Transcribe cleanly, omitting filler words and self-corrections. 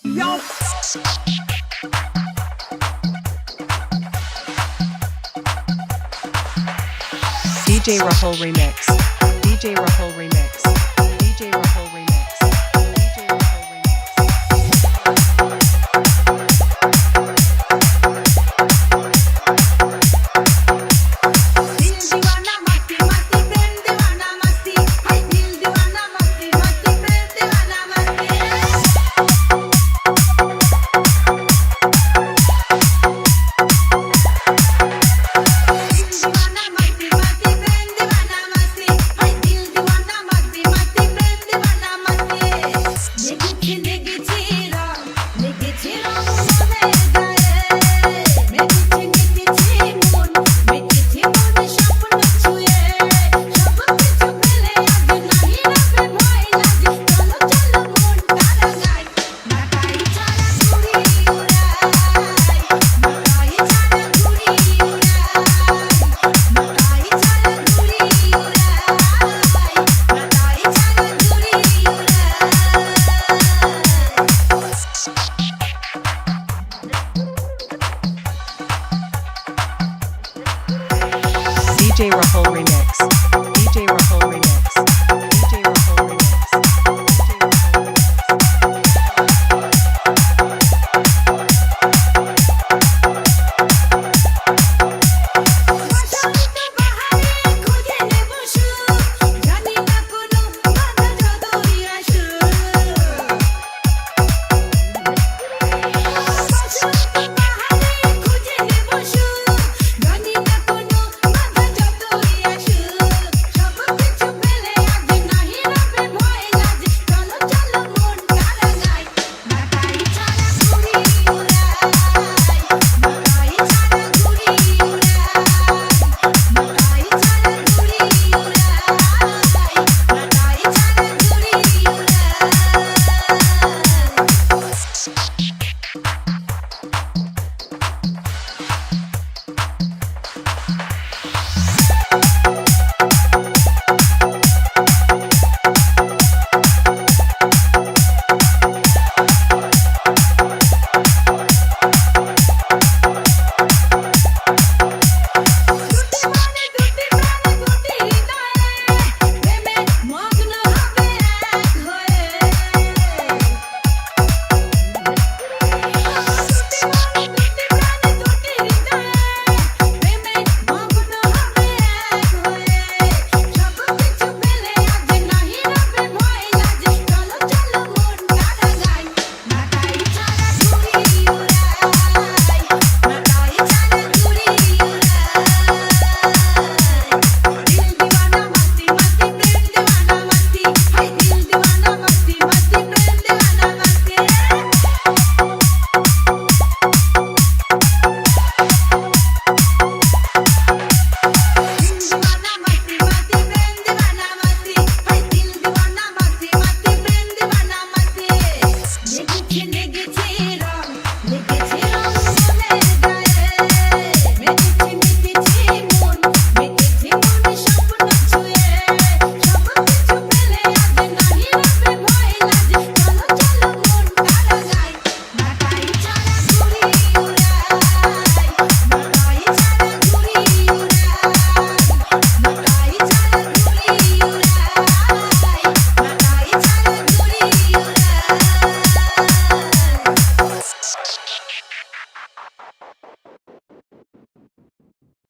Yo. DJ Rahul Remix. DJ Rahul Remix. DJ Rahul Remix. DJ Rahul दिल दीवाना मस्ती मस्ती प्रेम दीवाना मस्ती हाय दिल दीवाना मस्ती मस्ती प्रेम दीवाना मस्ती दिल दीवाना मस्ती मस्ती प्रेम दीवाना मस्ती हाय दिल दीवाना मस्ती मस्ती प्रेम दीवाना मस्ती लेगेছে রং মনের গায়ে মেঘেছে মন মেঘেছে মন স্বপ্ন ছুঁয়ে সব কিছু ফেলে আজ নাহি রাখবে ভয় লাগে চলো চলো মন তারা গায় ঢাকাই ছাড়া ঘুরি উড়াই ঢাকাই ছাড়া ঘুরি উড়াই ঢাকাই ছাড়া ঘুরি উড়াই ঢাকাই ছাড়া ঘুরি DJ Rahul Remix. DJ Rahul Remix. DJ Rahul Remix. বসন্ত বাহারে খুঁজে নেব সুর জানি না কোনো বাধা যতই আসুক বসন্ত বাহারে খুঁজে নেব সুর জানি না কোনো বাধা যতই আসুক সব কিছু ফেলে আজ নাহি রাখবে ভয় লাগে চলো চলো মন তারা গায় ঢাকাই ছাড়া ঘুরি উড়াই ঢাকাই ছাড়া ঘুরি উড়াই ঢাকাই ছাড়া ঘুরি উড়াই ঢাকাই ছাড়া ঘুরি উড়াই দুটি মনে দুটি প্রাণ দুটি হৃদয়ে প্রেমে মগ্ন হবে এক হয়ে দুটি মনে দুটি প্রাণ দুটি হৃদয়ে প্রেমে মগ্ন হবে এক হয়ে সব কিছু ফেলে আজ নাহি রাখবে ভয় লাগে চলো চলো মন তারা গায় ঢাকাই ছাড়া ঘুরি উড়াই ঢাকাই ছাড়া ঘুরি উড়াই दिल दीवाना मस्ती मस्ती प्रेम दीवाना मस्ती हाय दिल दीवाना मस्ती मस्ती प्रेम दीवाना मस्ती दिल दीवाना मस्ती मस्ती प्रेम दीवाना मस्ती हाय दिल दीवाना मस्ती मस्ती प्रेम दीवाना मस्ती लेगেছে রং মনের গায়ে মেঘেছে মন মেঘেছে মন স্বপ্ন ছুঁয়ে সব কিছু ফেলে আজ নাহি রাখবে ভয় লাগে চলো চলো মন তারা গায় ঢাকাই ছাড়া ঘুরি উড়াই ঢাকাই ছাড়া ঘুরি উড়াই ঢাকাই ছাড়া ঘুরি উড়াই ঢাকাই ছাড়া ঘুরি উড়াই